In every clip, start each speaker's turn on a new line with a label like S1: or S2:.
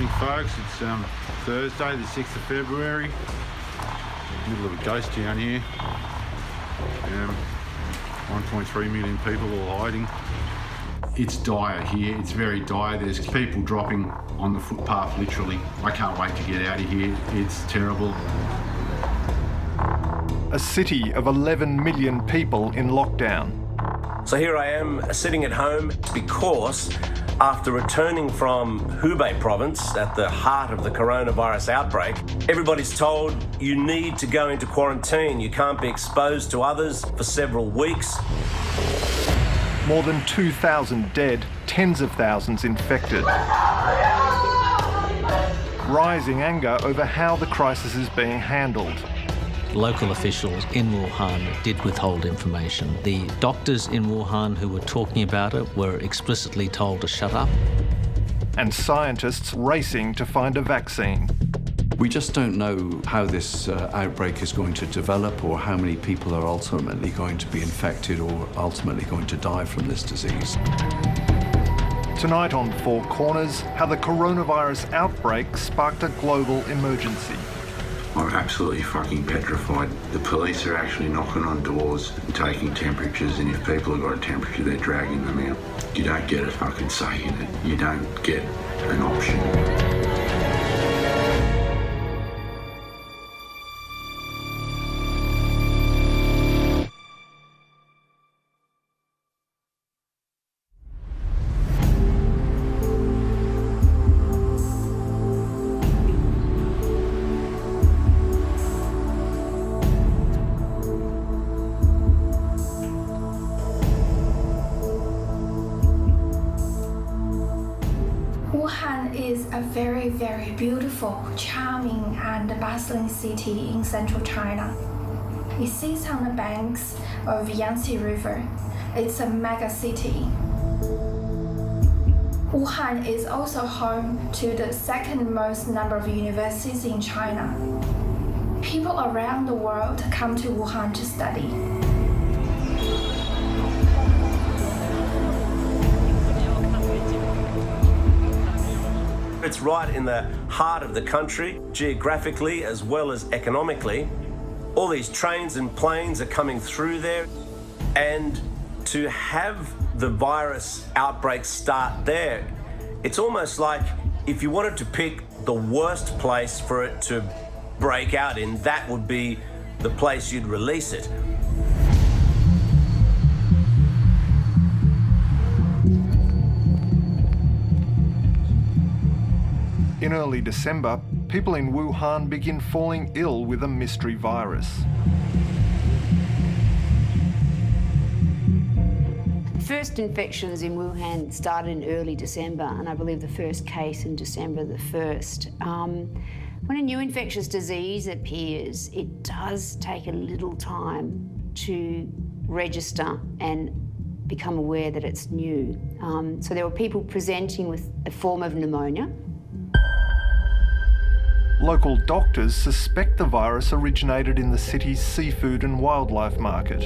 S1: morning, folks. It's Thursday, the 6th of February. Middle of a ghost town here. 1.3 million people all hiding. It's dire here. It's very dire. There's people dropping on the footpath, literally. I can't wait to get out of here. It's terrible.
S2: A city of 11 million people in lockdown.
S3: So here I am sitting at home because after returning from Hubei province at the heart of the coronavirus outbreak, everybody's told you need to go into quarantine. You can't be exposed to others for several weeks.
S2: More than 2,000 dead, tens of thousands infected. Rising anger over how the crisis is being handled.
S4: Local officials in Wuhan did withhold information. The doctors in Wuhan who were talking about it were explicitly told to shut up.
S2: And scientists racing to find a vaccine.
S5: We just don't know how this outbreak is going to develop or how many people are ultimately going to be infected or ultimately going to die from this disease.
S2: Tonight on Four Corners, how the coronavirus outbreak sparked a global emergency.
S1: I'm absolutely fucking petrified. The police are actually knocking on doors and taking temperatures, and if people have got a temperature, they're dragging them out. You don't get a fucking say in it. You don't get an option.
S6: Wuhan is a very, very beautiful, charming and bustling city in central China. It sits on the banks of Yangtze River. It's a mega city. Wuhan is also home to the second most number of universities in China. People around the world come to Wuhan to study.
S3: It's right in the heart of the country, geographically as well as economically. All these trains and planes are coming through there. And to have the virus outbreak start there, it's almost like if you wanted to pick the worst place for it to break out in, that would be the place you'd release it.
S2: In early December, people in Wuhan begin falling ill with a mystery virus.
S7: First infections in Wuhan started in early December, and I believe the first case in December the 1st. When a new infectious disease appears, it does take a little time to register and become aware that it's new. So there were people presenting with a form of pneumonia.
S2: Local doctors suspect the virus originated in the city's seafood and wildlife market.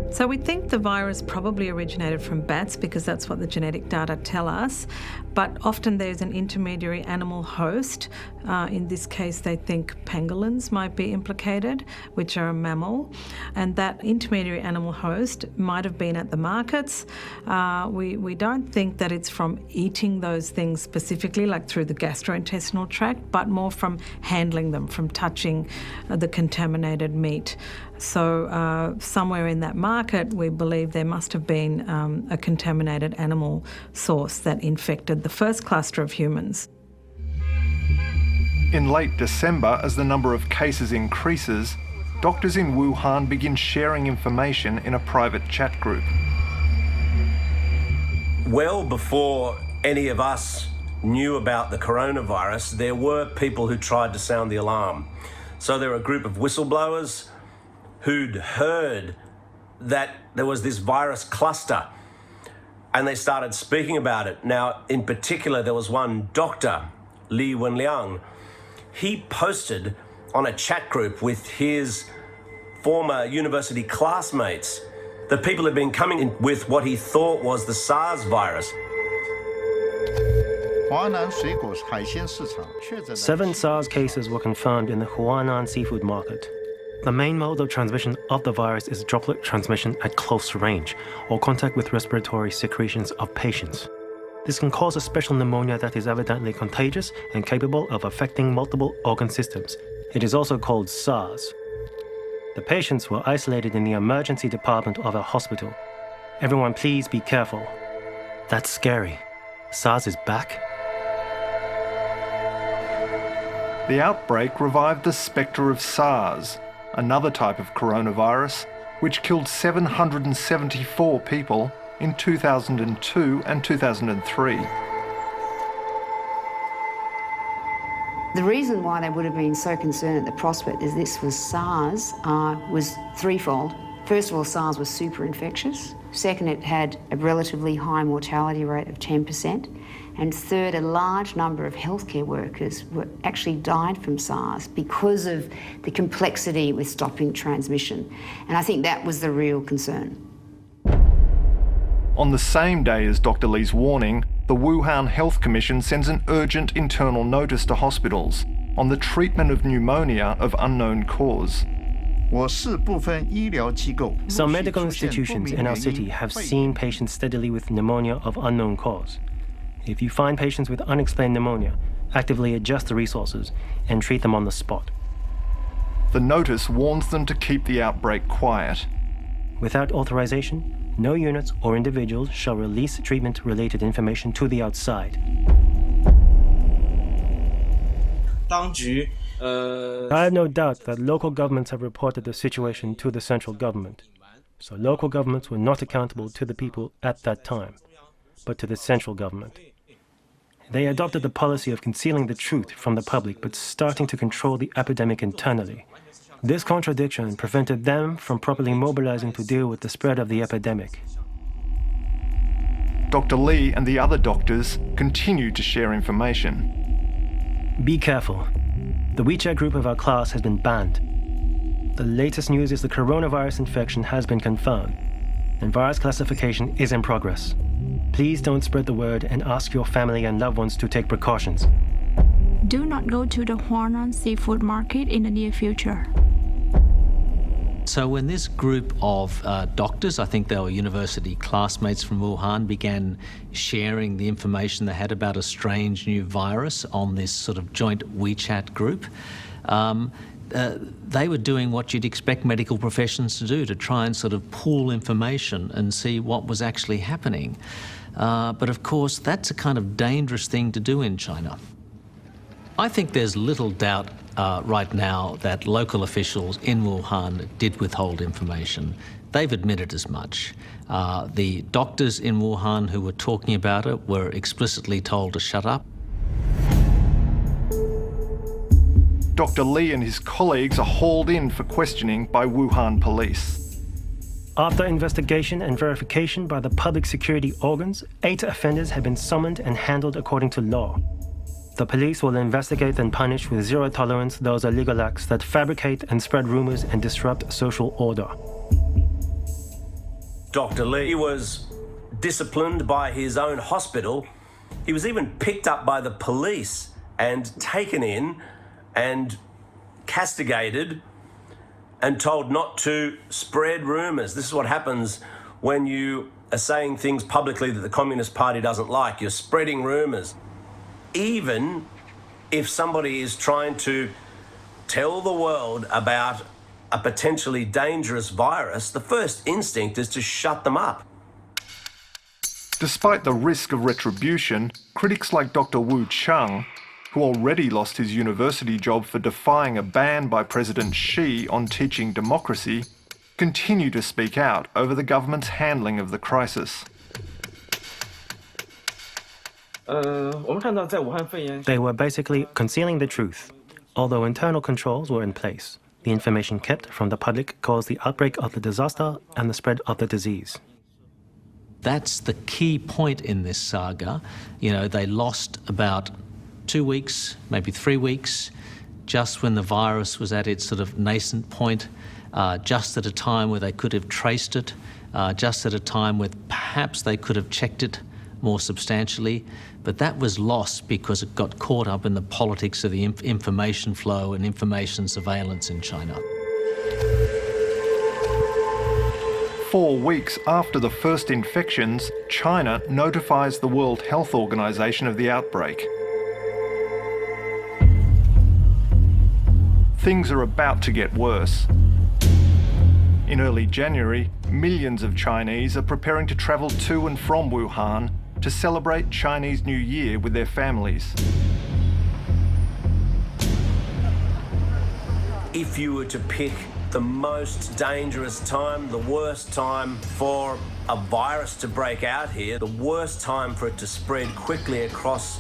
S8: So we think the virus probably originated from bats because that's what the genetic data tell us, but often there's an intermediary animal host. In this case, they think pangolins might be implicated, which are a mammal, and that intermediary animal host might have been at the markets. We don't think that it's from eating those things specifically, like through the gastrointestinal tract, but more from handling them, from touching the contaminated meat. So somewhere in that market, we believe there must have been a contaminated animal source that infected the first cluster of humans.
S2: In late December, as the number of cases increases, doctors in Wuhan begin sharing information in a private chat group.
S3: Well before any of us knew about the coronavirus, there were people who tried to sound the alarm. So there were a group of whistleblowers who'd heard that there was this virus cluster, and they started speaking about it. Now, in particular, there was one doctor, Li Wenliang. He posted on a chat group with his former university classmates that people had been coming in with what he thought was the SARS virus.
S9: 7 SARS cases were confirmed in the Huanan seafood market. The main mode of transmission of the virus is droplet transmission at close range or contact with respiratory secretions of patients. This can cause a special pneumonia that is evidently contagious and capable of affecting multiple organ systems. It is also called SARS. The patients were isolated in the emergency department of a hospital. Everyone, please be careful. That's scary. SARS is back.
S2: The outbreak revived the spectre of SARS, another type of coronavirus, which killed 774 people in 2002 and 2003.
S7: The reason why they would have been so concerned at the prospect is this was SARS was threefold. First of all, SARS was super infectious. Second, it had a relatively high mortality rate of 10%. And third, a large number of healthcare workers actually died from SARS because of the complexity with stopping transmission. And I think that was the real concern.
S2: On the same day as Dr. Lee's warning, the Wuhan Health Commission sends an urgent internal notice to hospitals on the treatment of pneumonia of unknown cause.
S9: Some medical institutions in our city have seen patients steadily with pneumonia of unknown cause. If you find patients with unexplained pneumonia, actively adjust the resources and treat them on the spot.
S2: The notice warns them to keep the outbreak quiet.
S9: Without authorization, no units or individuals shall release treatment-related information to the outside. I have no doubt that local governments have reported the situation to the central government. So local governments were not accountable to the people at that time, but to the central government. They adopted the policy of concealing the truth from the public, but starting to control the epidemic internally. This contradiction prevented them from properly mobilizing to deal with the spread of the epidemic.
S2: Dr. Lee and the other doctors continued to share information.
S9: Be careful. The WeChat group of our class has been banned. The latest news is the coronavirus infection has been confirmed, and virus classification is in progress. Please don't spread the word and ask your family and loved ones to take precautions.
S10: Do not go to the Huanan seafood market in the near future.
S4: So when this group of doctors, I think they were university classmates from Wuhan, began sharing the information they had about a strange new virus on this sort of joint WeChat group, they were doing what you'd expect medical professions to do, to try and sort of pool information and see what was actually happening. But of course, that's a kind of dangerous thing to do in China. I think there's little doubt right now that local officials in Wuhan did withhold information. They've admitted as much. The doctors in Wuhan who were talking about it were explicitly told to shut up.
S2: Dr. Lee and his colleagues are hauled in for questioning by Wuhan police.
S9: After investigation and verification by the public security organs, 8 offenders have been summoned and handled according to law. The police will investigate and punish with zero tolerance those illegal acts that fabricate and spread rumors and disrupt social order.
S3: Dr. Lee was disciplined by his own hospital. He was even picked up by the police and taken in and castigated and told not to spread rumours. This is what happens when you are saying things publicly that the Communist Party doesn't like. You're spreading rumours. Even if somebody is trying to tell the world about a potentially dangerous virus, the first instinct is to shut them up.
S2: Despite the risk of retribution, critics like Dr. Wu Cheng, who already lost his university job for defying a ban by President Xi on teaching democracy, continue to speak out over the government's handling of the crisis.
S9: They were basically concealing the truth. Although internal controls were in place, the information kept from the public caused the outbreak of the disaster and the spread of the disease.
S4: That's the key point in this saga. You know, they lost about 2 weeks, maybe 3 weeks, just when the virus was at its sort of nascent point, just at a time where they could have traced it, just at a time where perhaps they could have checked it more substantially, but that was lost because it got caught up in the politics of the information flow and information surveillance in China.
S2: 4 weeks after the first infections, China notifies the World Health Organization of the outbreak. Things are about to get worse. In early January, millions of Chinese are preparing to travel to and from Wuhan to celebrate Chinese New Year with their families.
S3: If you were to pick the most dangerous time, the worst time for a virus to break out here, the worst time for it to spread quickly across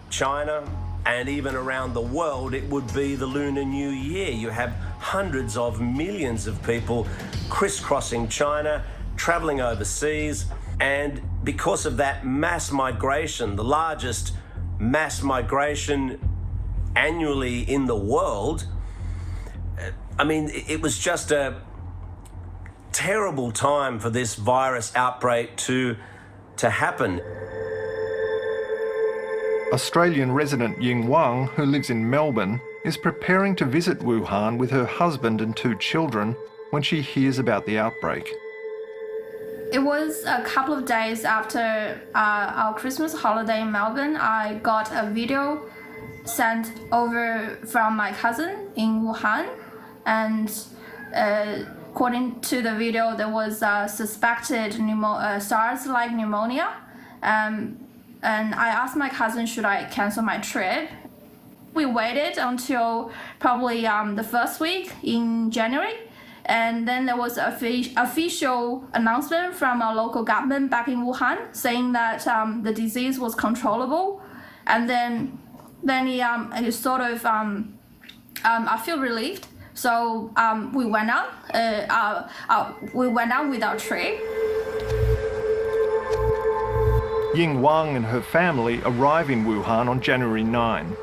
S3: China and even around the world, it would be the Lunar New Year. You have hundreds of millions of people crisscrossing China, travelling overseas, and because of that mass migration, the largest mass migration annually in the world, I mean, it was just a terrible time for this virus outbreak to happen.
S2: Australian resident Ying Wang, who lives in Melbourne, is preparing to visit Wuhan with her husband and 2 children when she hears about the outbreak.
S6: It was a couple of days after our Christmas holiday in Melbourne. I got a video sent over from my cousin in Wuhan, and according to the video, there was suspected SARS-like pneumonia. And I asked my cousin, should I cancel my trip? We waited until probably the first week in January. And then there was an official announcement from our local government back in Wuhan saying that the disease was controllable. And then it sort of, I feel relieved. So we went out. We went out with our trip.
S2: Ying Wang and her family arrive in Wuhan on January 9.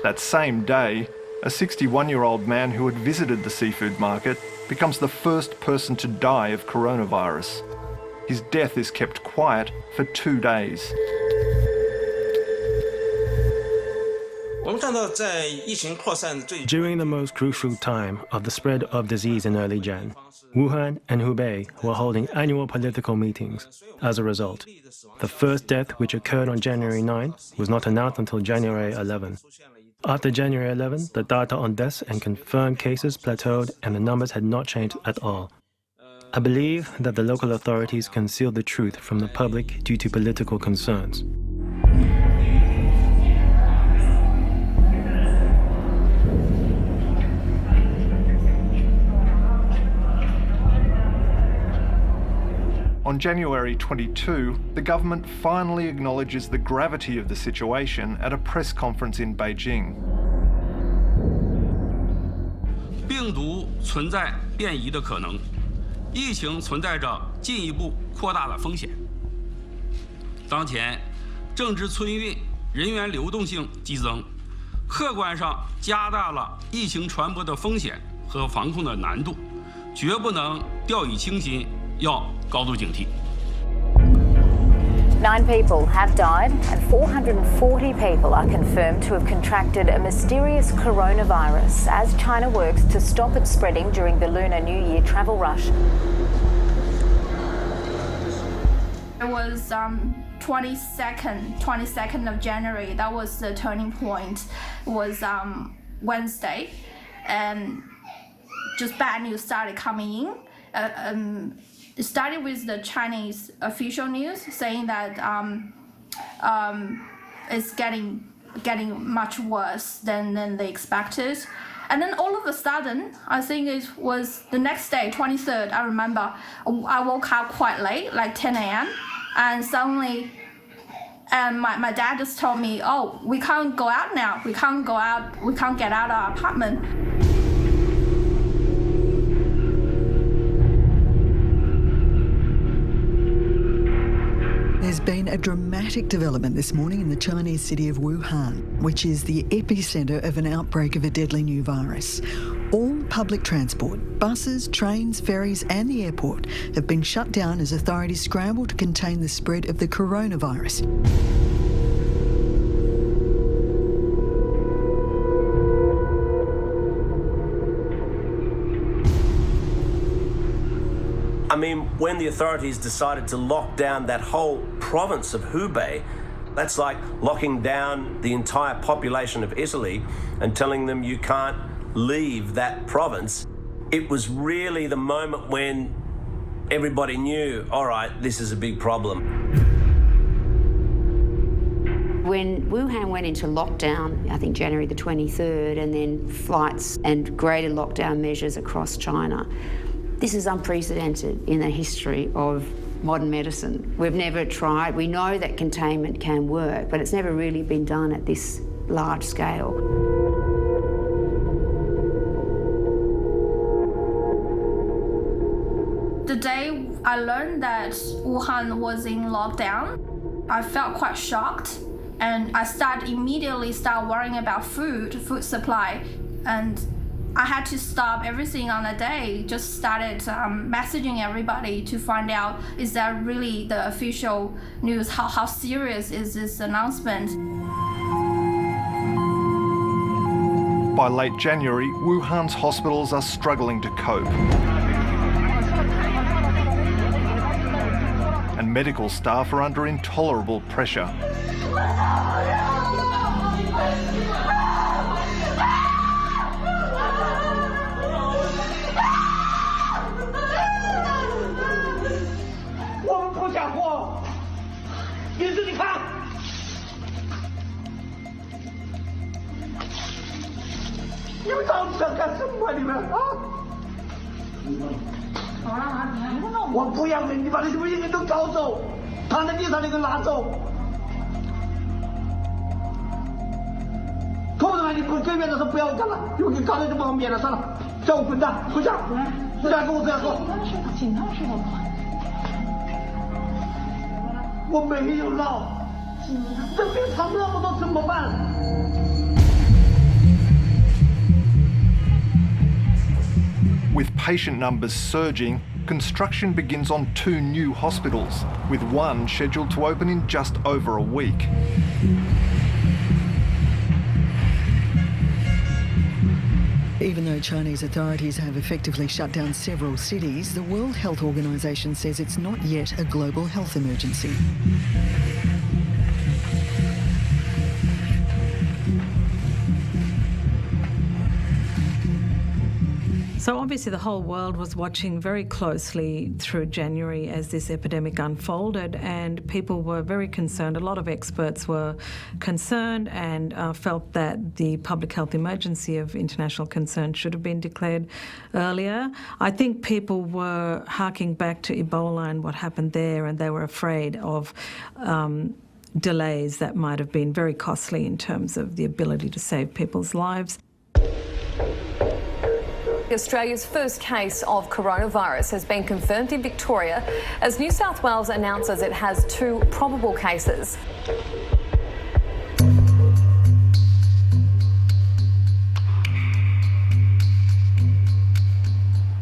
S2: That same day, a 61-year-old man who had visited the seafood market becomes the first person to die of coronavirus. His death is kept quiet for 2 days.
S9: During the most crucial time of the spread of disease in early Jan, Wuhan and Hubei were holding annual political meetings. As a result, the first death, which occurred on January 9, was not announced until January 11. After January 11, the data on deaths and confirmed cases plateaued and the numbers had not changed at all. I believe that the local authorities concealed the truth from the public due to political concerns.
S2: On January 22, the government finally acknowledges the gravity of the situation at a press conference in Beijing.
S11: 病毒存在变异的可能，疫情存在着进一步扩大的风险。当前政治春运人员流动性激增，客观上加大了疫情传播的风险和防控的难度，绝不能掉以轻心，要高度警惕。
S12: 9 people have died and 440 people are confirmed to have contracted a mysterious coronavirus as China works to stop it spreading during the Lunar New Year travel rush.
S6: It was 22nd of January. That was the turning point. It was Wednesday, and just bad news started coming in. It started with the Chinese official news saying that it's getting much worse than they expected. And then all of a sudden, I think it was the next day, 23rd, I remember, I woke up quite late, like 10 a.m. And suddenly, my dad just told me, oh, we can't go out now. We can't go out. We can't get out of our apartment.
S13: There's been a dramatic development this morning in the Chinese city of Wuhan, which is the epicentre of an outbreak of a deadly new virus. All public transport, buses, trains, ferries and the airport have been shut down as authorities scramble to contain the spread of the coronavirus.
S3: I mean, when the authorities decided to lock down that whole province of Hubei, that's like locking down the entire population of Italy and telling them you can't leave that province. It was really the moment when everybody knew, all right, this is a big problem.
S7: When Wuhan went into lockdown, I think January the 23rd, and then flights and greater lockdown measures across China, this is unprecedented in the history of modern medicine. We've never tried, we know that containment can work, but it's never really been done at this large scale.
S6: The day I learned that Wuhan was in lockdown, I felt quite shocked, and I immediately started worrying about food supply, and I had to stop everything on the day, just started messaging everybody to find out, is that really the official news? How serious is this announcement?
S2: By late January, Wuhan's hospitals are struggling to cope. And medical staff are under intolerable pressure. With patient numbers surging, construction begins on 2 new hospitals, with one scheduled to open in just over a week.
S13: Even though Chinese authorities have effectively shut down several cities, the World Health Organization says it's not yet a global health emergency.
S8: So obviously the whole world was watching very closely through January as this epidemic unfolded, and people were very concerned. A lot of experts were concerned and felt that the public health emergency of international concern should have been declared earlier. I think people were harking back to Ebola and what happened there, and they were afraid of delays that might have been very costly in terms of the ability to save people's lives.
S14: Australia's first case of coronavirus has been confirmed in Victoria as New South Wales announces it has 2 probable cases.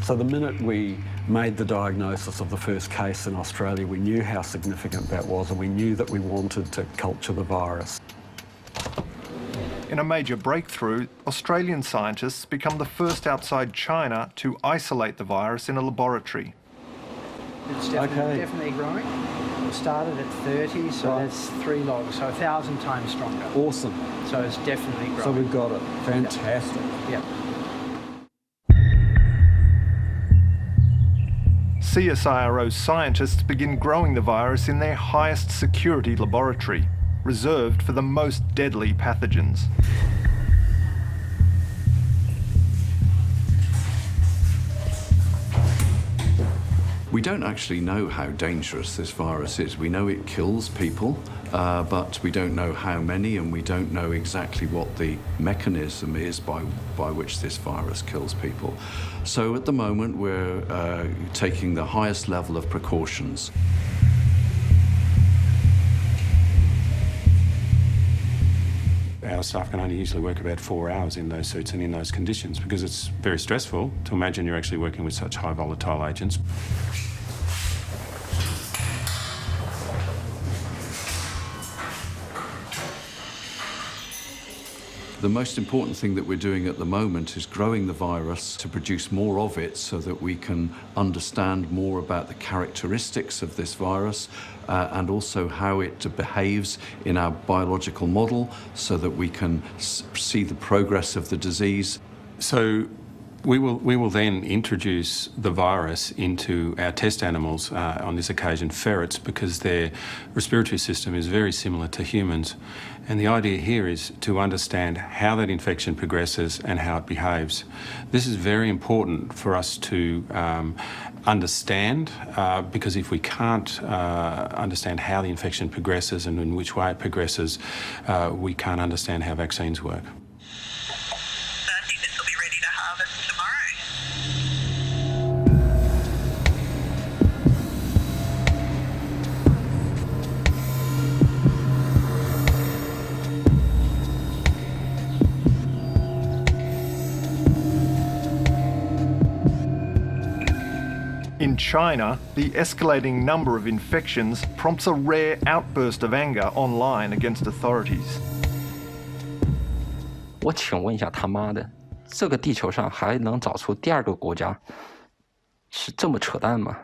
S5: So the minute we made the diagnosis of the first case in Australia, we knew how significant that was, and we knew that we wanted to culture the virus.
S2: In a major breakthrough, Australian scientists become the first outside China to isolate the virus in a laboratory.
S15: It's definitely growing. It started at 30, so that's 3 logs, so 1,000 times stronger.
S5: Awesome.
S15: So it's definitely growing.
S5: So we've got it. Fantastic.
S15: Yep.
S2: CSIRO scientists begin growing the virus in their highest security laboratory, reserved for the most deadly pathogens.
S5: We don't actually know how dangerous this virus is. We know it kills people, but we don't know how many, and we don't know exactly what the mechanism is by which this virus kills people. So at the moment, we're taking the highest level of precautions.
S16: Our our staff can only usually work about 4 hours in those suits and in those conditions because it's very stressful to imagine you're actually working with such high volatile agents.
S5: The most important thing that we're doing at the moment is growing the virus to produce more of it so that we can understand more about the characteristics of this virus and also how it behaves in our biological model so that we can see the progress of the disease.
S16: So we will then introduce the virus into our test animals, on this occasion ferrets, because their respiratory system is very similar to humans. And the idea here is to understand how that infection progresses and how it behaves. This is very important for us to understand, because if we can't understand how the infection progresses and in which way it progresses, we can't understand how vaccines work.
S2: In China, the escalating number of infections prompts a rare outburst of anger online against authorities.
S17: 我请问一下，他妈的，这个地球上还能找出第二个国家，是这么扯淡吗？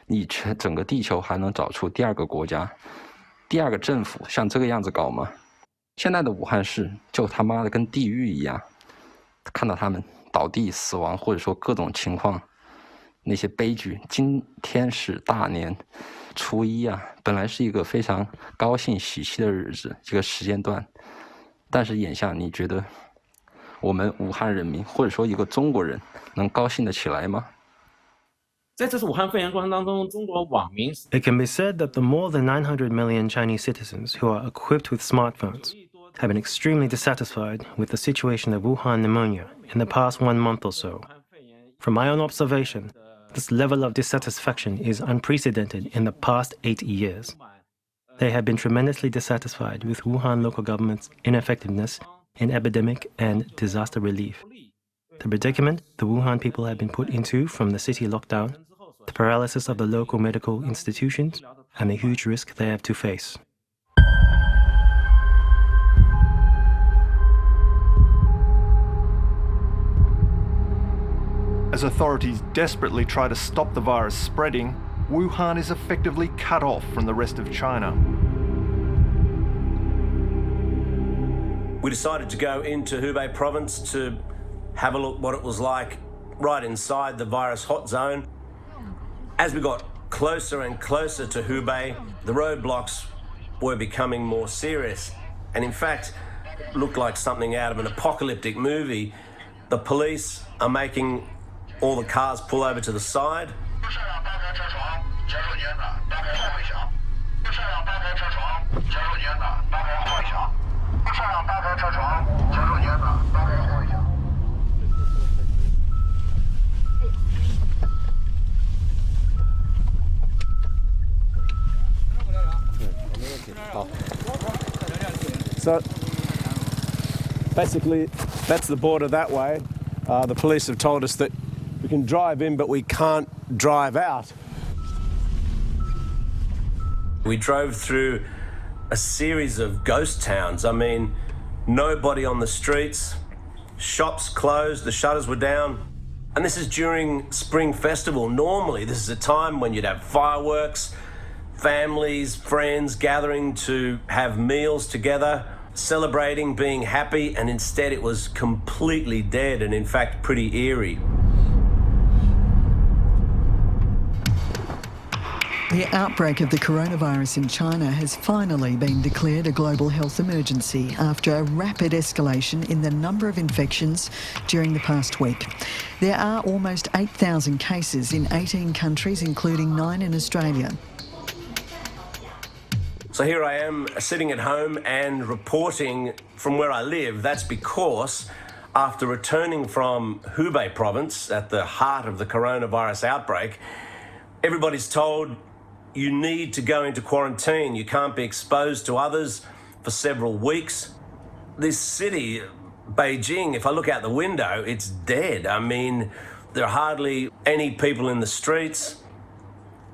S17: 你整个地球还能找出第二个国家、第二个政府像这个样子搞吗？现在的武汉市就他妈的跟地狱一样，看到他们倒地死亡，或者说各种情况。 那些悲剧，今天是大年初一啊，本来是一个非常高兴喜气的日子，这个时间段，但是眼下你觉得我们武汉人民或者说一个中国人能高兴得起来吗？
S18: 在这次武汉肺炎过程当中，中国网民
S9: It can be said that the more than 900 million Chinese citizens who are equipped with smartphones have been extremely dissatisfied with the situation of Wuhan pneumonia in the past 1 month or so. From my own observation, this level of dissatisfaction is unprecedented in the past 8 years. They have been tremendously dissatisfied with Wuhan local government's ineffectiveness in epidemic and disaster relief. The predicament the Wuhan people have been put into from the city lockdown, the paralysis of the local medical institutions, and the huge risk they have to face.
S2: As authorities desperately try to stop the virus spreading, Wuhan is effectively cut off from the rest of China.
S3: We decided to go into Hubei province to have a look what it was like right inside the virus hot zone. As we got closer and closer to Hubei, the roadblocks were becoming more serious and in fact looked like something out of an apocalyptic movie. The police are making all the cars pull over to the side.
S19: So basically that's the border that way. The police have told us that we can drive in, but we can't drive out.
S3: We drove through a series of ghost towns. I mean, nobody on the streets, shops closed, the shutters were down. And this is during Spring Festival. Normally, this is a time when you'd have fireworks, families, friends gathering to have meals together, celebrating, being happy, and instead it was completely dead and in fact pretty eerie.
S13: The outbreak of the coronavirus in China has finally been declared a global health emergency after a rapid escalation in the number of infections during the past week. There are almost 8,000 cases in 18 countries, including 9 in Australia.
S3: So here I am sitting at home and reporting from where I live. That's because after returning from Hubei province at the heart of the coronavirus outbreak, everybody's told you need to go into quarantine. You can't be exposed to others for several weeks. This city, Beijing, if I look out the window, it's dead. I mean, there are hardly any people in the streets.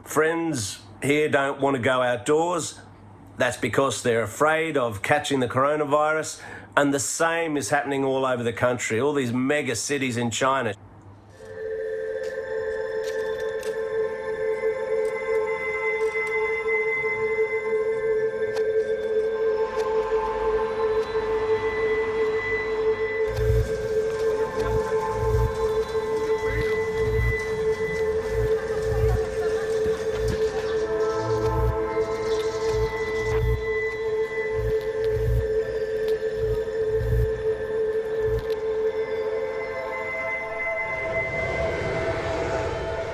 S3: Friends here don't want to go outdoors. That's because they're afraid of catching the coronavirus. And the same is happening all over the country, all these mega cities in China.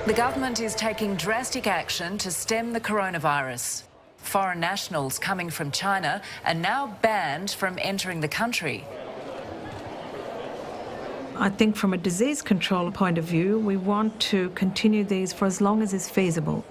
S20: The government is taking drastic action to stem the coronavirus. Foreign nationals coming from China are now banned from entering the country.
S8: I think from a disease control point of view, we want to continue these for as long as is feasible.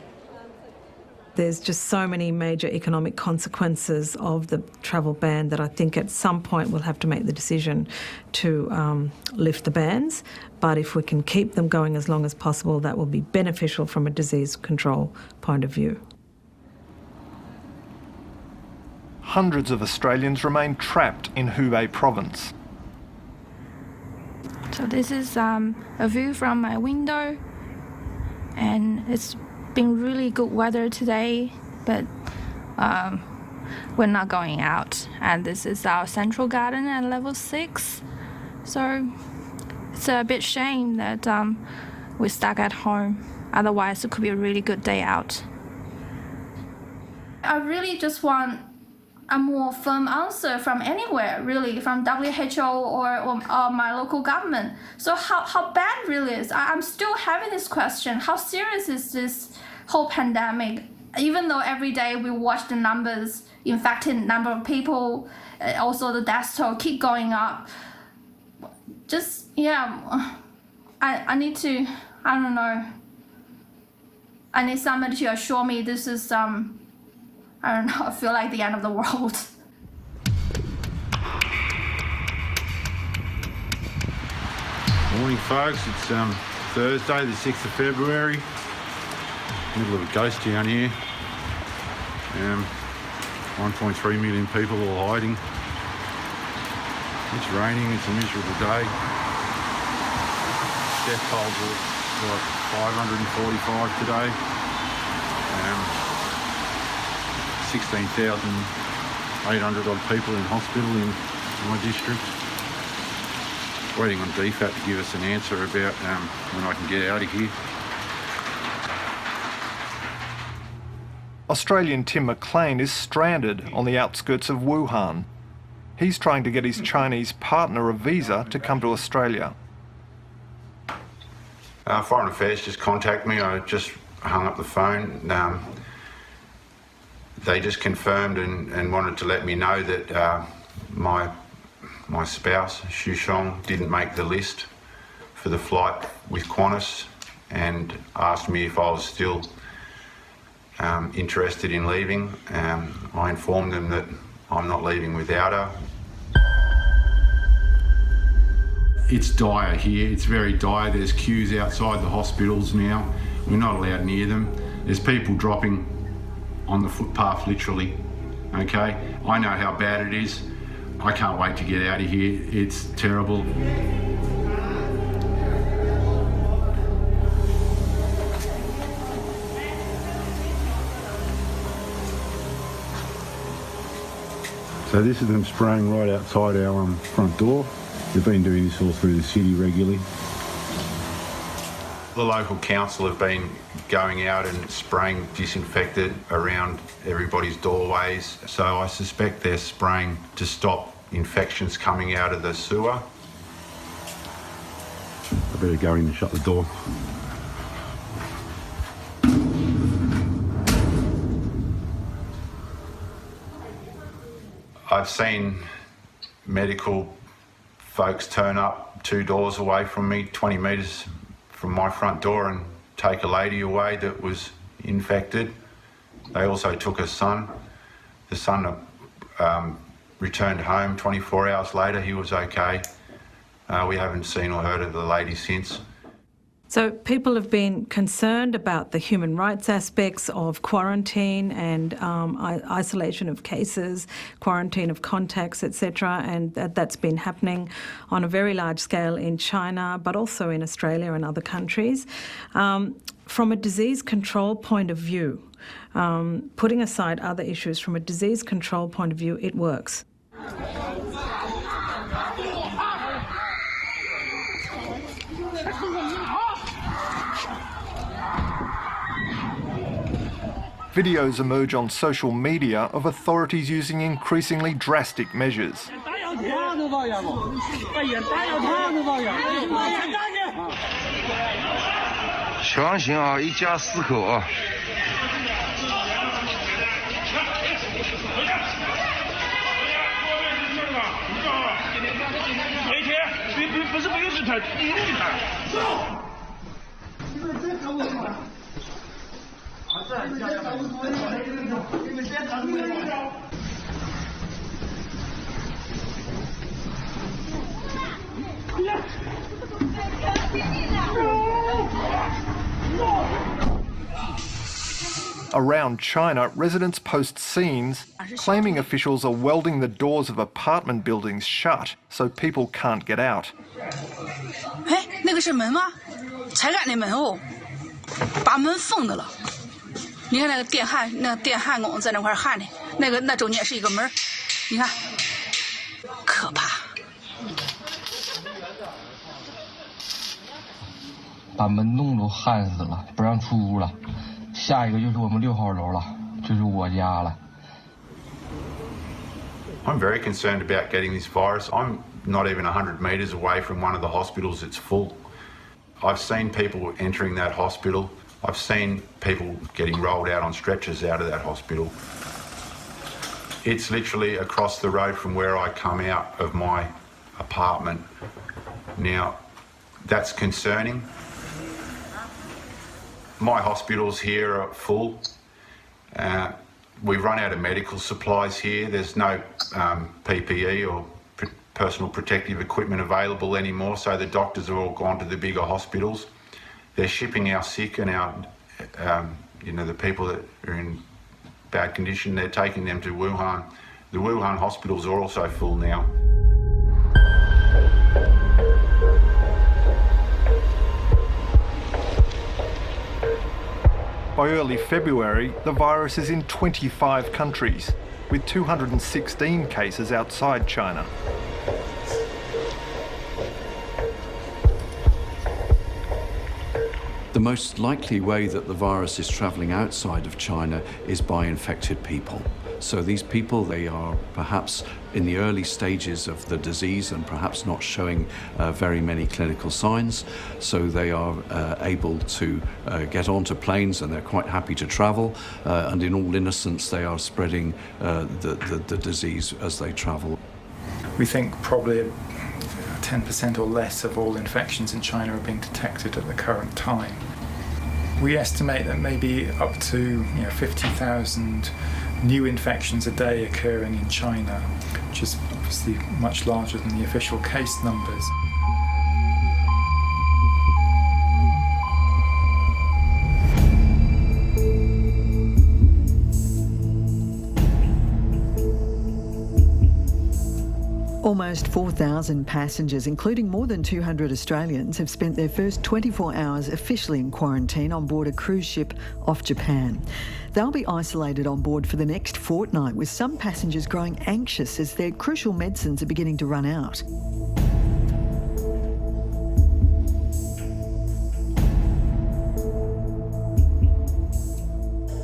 S8: There's just so many major economic consequences of the travel ban that I think at some point we'll have to make the decision to lift the bans. But if we can keep them going as long as possible, that will be beneficial from a disease control point of view.
S2: Hundreds of Australians remain trapped in Hubei province.
S10: So this is a view from my window, and it's been really good weather today, but we're not going out. And this is our central garden at level 6. So it's a bit shame that we're stuck at home. Otherwise, it could be a really good day out.
S6: I really just want a more firm answer from anywhere, really, from WHO or my local government. So how bad really is? I'm still having this question. How serious is this whole pandemic? Even though every day we watch the numbers, infected number of people, also the death toll keep going up. Just, yeah, I need to, I don't know. I need somebody to assure me this is, I don't know, I feel like the end of the world.
S1: Morning, folks. It's Thursday, the 6th of February. Middle of a ghost town here. 1.3 million people all hiding. It's raining, it's a miserable day. Death tolls are like 545 today. 16,800 odd people in hospital in my district. Waiting on DFAT to give us an answer about when I can get out of here.
S2: Australian Tim McLean is stranded on the outskirts of Wuhan. He's trying to get his Chinese partner a visa to come to Australia.
S1: Foreign Affairs just contacted me. I just hung up the phone. They just confirmed and wanted to let me know that my spouse, Xu Shong, didn't make the list for the flight with Qantas, and asked me if I was still interested in leaving. I informed them that I'm not leaving without her. It's dire here, it's very dire. There's queues outside the hospitals now. We're not allowed near them. There's people dropping on the footpath, literally, okay? I know how bad it is. I can't wait to get out of here. It's terrible. So this is them spraying right outside our front door. They've been doing this all through the city regularly. The local council have been going out and spraying disinfectant around everybody's doorways. So I suspect they're spraying to stop infections coming out of the sewer. I better go in and shut the door. I've seen medical folks turn up 2 doors away from me, 20 metres from my front door, and take a lady away that was infected. They also took her son. The son returned home. 24 hours later, he was okay. We haven't seen or heard of the lady since.
S8: So people have been concerned about the human rights aspects of quarantine and isolation of cases, quarantine of contacts, etc., and that's been happening on a very large scale in China, but also in Australia and other countries. From a disease control point of view, putting aside other issues, from a disease control point of view, it works.
S2: Videos emerge on social media of authorities using increasingly drastic measures. Around China, residents post scenes claiming officials are welding the doors of apartment buildings shut so people can't get out.
S21: 哎，那个是门吗？才敢那门哦，把门封的了。你看那个电焊工在那块焊的，那中间是一个门，你看，可怕。
S22: 把门洞都焊死了，不让出屋了。下一个就是我们6号楼了，就是我家了。
S1: I'm very concerned about getting this virus. I'm not even 100 metres away from one of the hospitals that's full. I've seen people entering that hospital. I've seen people getting rolled out on stretchers out of that hospital. It's literally across the road from where I come out of my apartment. Now, that's concerning. My hospitals here are full. We've run out of medical supplies here. There's no PPE or personal protective equipment available anymore, so the doctors have all gone to the bigger hospitals. They're shipping our sick and our, the people that are in bad condition, they're taking them to Wuhan. The Wuhan hospitals are also full now.
S2: By early February, the virus is in 25 countries, with 216 cases outside China.
S5: The most likely way that the virus is travelling outside of China is by infected people. So these people, they are perhaps in the early stages of the disease and perhaps not showing very many clinical signs. So they are able to get onto planes and they're quite happy to travel. And in all innocence, they are spreading the disease as they travel.
S23: We think probably 10% or less of all infections in China are being detected at the current time. We estimate that maybe up to 50,000 new infections a day occurring in China, which is obviously much larger than the official case numbers.
S13: Almost 4,000 passengers, including more than 200 Australians, have spent their first 24 hours officially in quarantine on board a cruise ship off Japan. They'll be isolated on board for the next fortnight, with some passengers growing anxious as their crucial medicines are beginning to run out.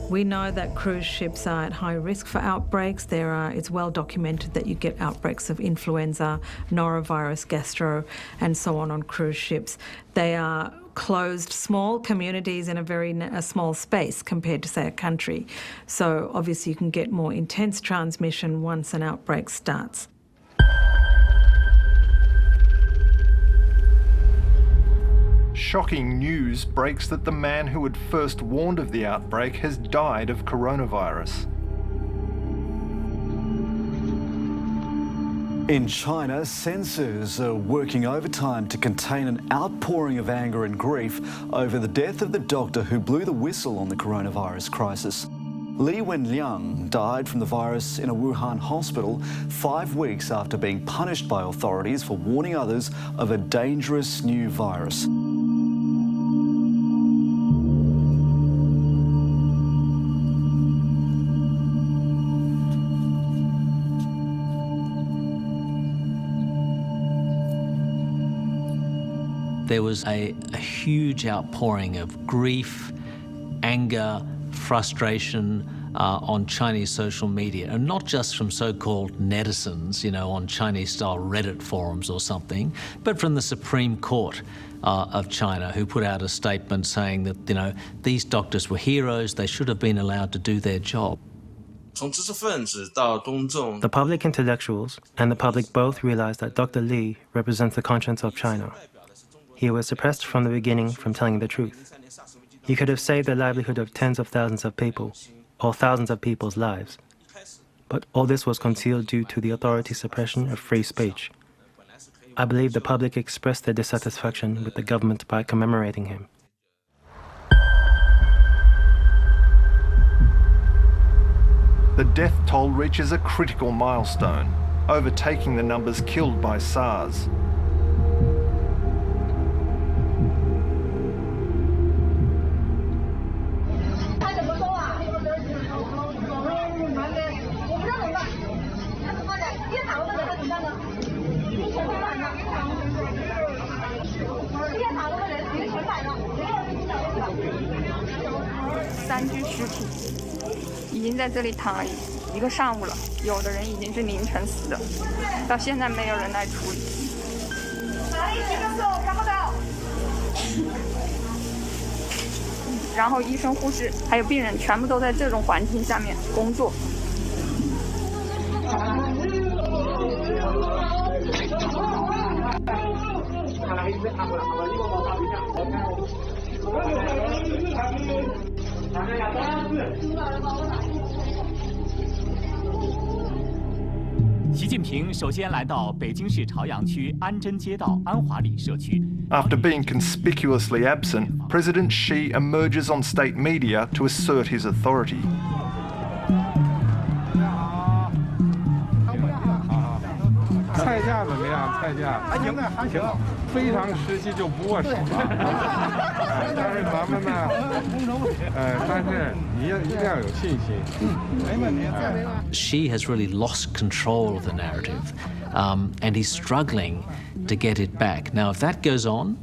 S8: We know that cruise ships are at high risk for outbreaks. It's well documented that you get outbreaks of influenza, norovirus, gastro, and so on cruise ships. They are closed, small communities in a small space compared to, say, a country. So obviously you can get more intense transmission once an outbreak starts.
S2: Shocking news breaks that the man who had first warned of the outbreak has died of coronavirus.
S4: In China, censors are working overtime to contain an outpouring of anger and grief over the death of the doctor who blew the whistle on the coronavirus crisis. Li Wenliang died from the virus in a Wuhan hospital 5 weeks after being punished by authorities for warning others of a dangerous new virus.
S11: There was a huge outpouring of grief, anger, frustration on Chinese social media, and not just from so-called netizens, you know, on Chinese-style Reddit forums or something, but from the Supreme Court of China, who put out a statement saying that, you know, these doctors were heroes, they should have been allowed to do their job.
S9: The public intellectuals and the public both realized that Dr. Li represents the conscience of China. He was suppressed from the beginning from telling the truth. He could have saved the livelihood of tens of thousands of people, or thousands of people's lives. But all this was concealed due to the authorities' suppression of free speech. I believe the public expressed their dissatisfaction with the government by commemorating him.
S2: The death toll reaches a critical milestone, overtaking the numbers killed by SARS. After being conspicuously absent, President Xi emerges on state media to assert his authority.
S11: Xi has really lost control of the narrative, and he's struggling to get it back. Now, if that goes on,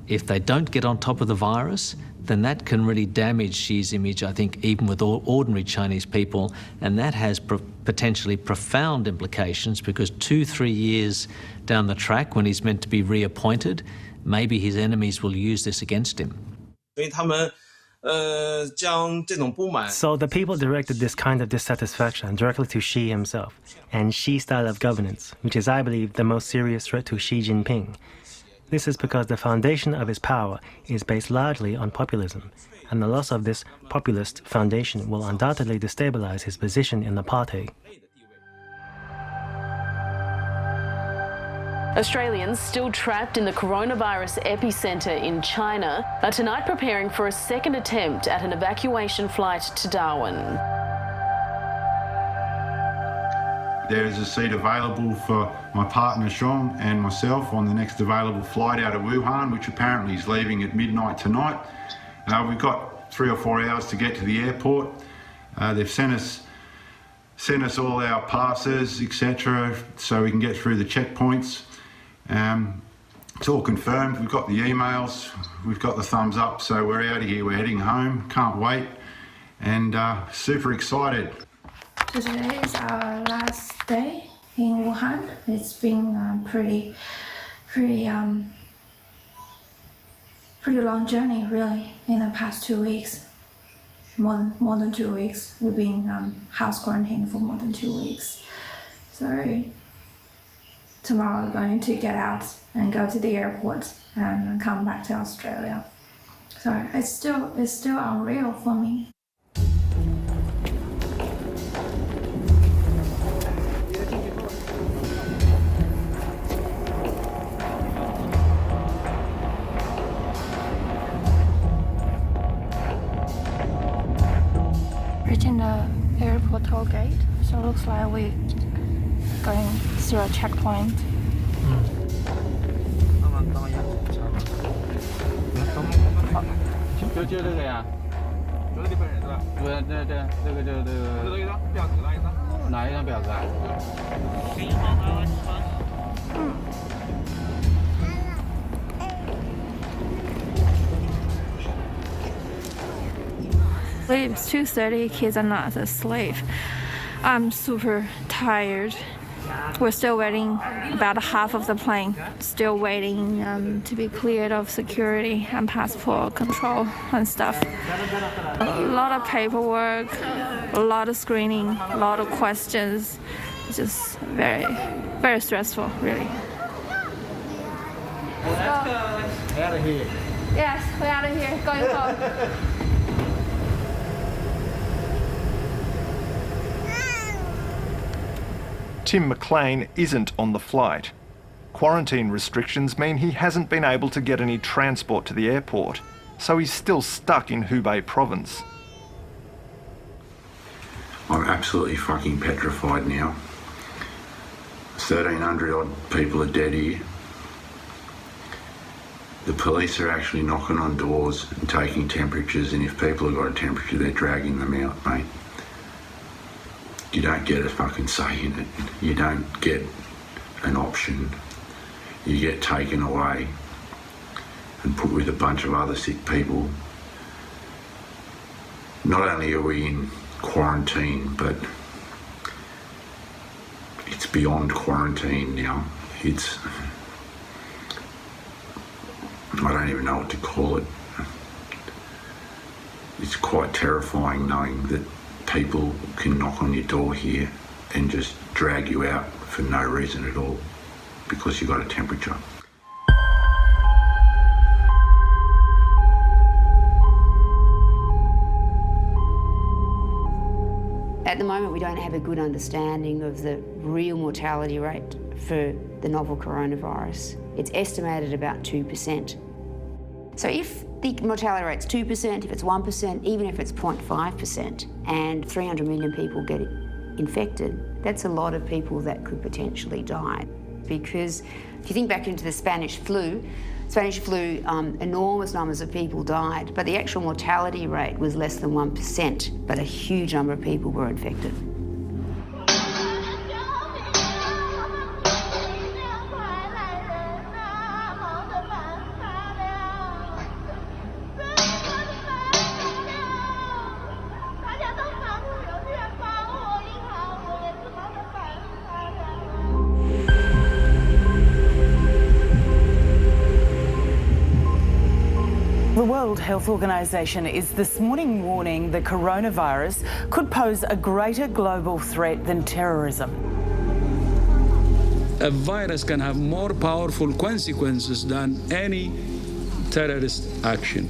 S11: if they don't get on top of the virus, then that can really damage Xi's image, I think, even with ordinary Chinese people, and that has potentially profound implications because 2-3 years down the track, when he's meant to be reappointed, maybe his enemies will use this against him.
S9: So the people directed this kind of dissatisfaction directly to Xi himself and Xi's style of governance, which is, I believe, the most serious threat to Xi Jinping. This is because the foundation of his power is based largely on populism, and the loss of this populist foundation will undoubtedly destabilize his position in the party.
S12: Australians still trapped in the coronavirus epicentre in China are tonight preparing for a second attempt at an evacuation flight to Darwin.
S1: There is a seat available for my partner Sean and myself on the next available flight out of Wuhan, which apparently is leaving at midnight tonight. We've got 3 or 4 hours to get to the airport. They've sent us all our passes, etc., so we can get through the checkpoints. It's all confirmed. We've got the emails, we've got the thumbs up, so we're out of here. We're heading home. Can't wait, and super excited.
S6: Today is our last day in Wuhan. It's been pretty long journey, really. In the past 2 weeks, more than 2 weeks. We've been house quarantined for more than 2 weeks. So tomorrow we're going to get out and go to the airport and come back to Australia. So it's still unreal for me.
S10: toll gate, so it looks like we're going through a checkpoint. It's 2:30, kids are not asleep. I'm super tired. We're still waiting about half of the plane, still waiting to be cleared of security and passport control and stuff. A lot of paperwork, a lot of screening, a lot of questions. It's just very, very stressful, really.
S22: Let's go. Out of here.
S10: Yes, we're out of here, going home.
S2: Tim McLean isn't on the flight. Quarantine restrictions mean he hasn't been able to get any transport to the airport, so he's still stuck in Hubei province.
S1: I'm absolutely fucking petrified now. 1,300 odd people are dead here. The police are actually knocking on doors and taking temperatures, and if people have got a temperature, they're dragging them out, mate. You don't get a fucking say in it. You don't get an option. You get taken away and put with a bunch of other sick people. Not only are we in quarantine, but it's beyond quarantine now. I don't even know what to call it. It's quite terrifying knowing that people can knock on your door here and just drag you out for no reason at all because you've got a temperature.
S7: At the moment, we don't have a good understanding of the real mortality rate for the novel coronavirus. It's estimated about 2%. So if the mortality rate's 2%, if it's 1%, even if it's 0.5%, and 300 million people get infected, that's a lot of people that could potentially die. Because if you think back into the Spanish flu, enormous numbers of people died, but the actual mortality rate was less than 1%, but a huge number of people were infected.
S14: The World Health Organization is this morning warning the coronavirus could pose a greater global threat than terrorism.
S15: A virus can have more powerful consequences than any terrorist action.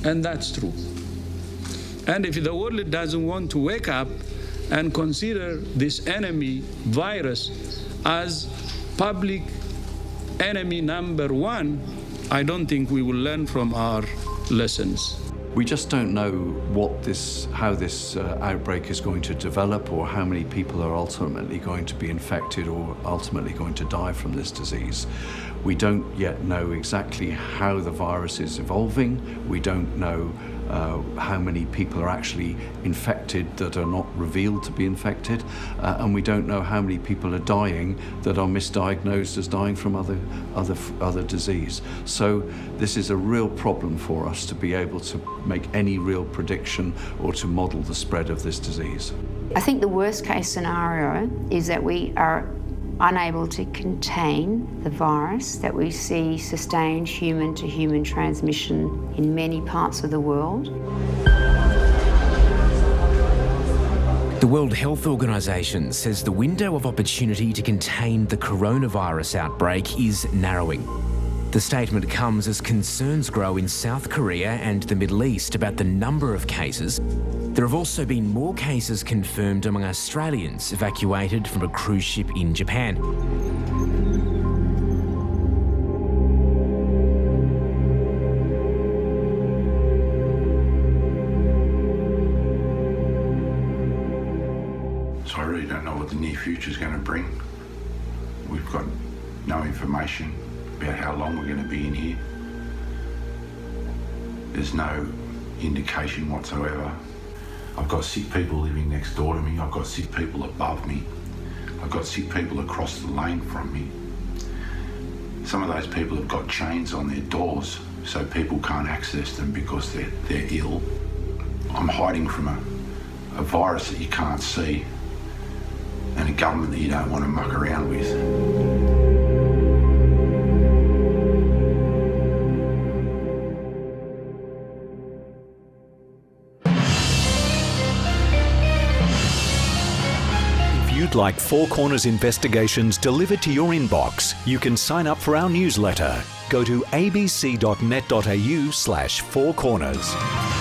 S15: And that's true. And if the world doesn't want to wake up and consider this enemy virus as public enemy number one, I don't think we will learn from our lessons.
S5: We just don't know how this outbreak is going to develop, or how many people are ultimately going to be infected or ultimately going to die from this disease. We don't yet know exactly how the virus is evolving. We don't know how many people are actually infected that are not revealed to be infected, and we don't know how many people are dying that are misdiagnosed as dying from other disease. So this is a real problem for us to be able to make any real prediction or to model the spread of this disease.
S7: I think the worst case scenario is that we are unable to contain the virus, that we see sustained human-to-human transmission in many parts of the world.
S24: The World Health Organization says the window of opportunity to contain the coronavirus outbreak is narrowing. The statement comes as concerns grow in South Korea and the Middle East about the number of cases. There have also been more cases confirmed among Australians evacuated from a cruise ship in Japan.
S1: So I really don't know what the near future is going to bring. We've got no information about how long we're going to be in here. There's no indication whatsoever. I've got sick people living next door to me. I've got sick people above me. I've got sick people across the lane from me. Some of those people have got chains on their doors so people can't access them because they're ill. I'm hiding from a virus that you can't see and a government that you don't want to muck around with.
S16: If you'd like Four Corners investigations delivered to your inbox, you can sign up for our newsletter. Go to abc.net.au/4corners.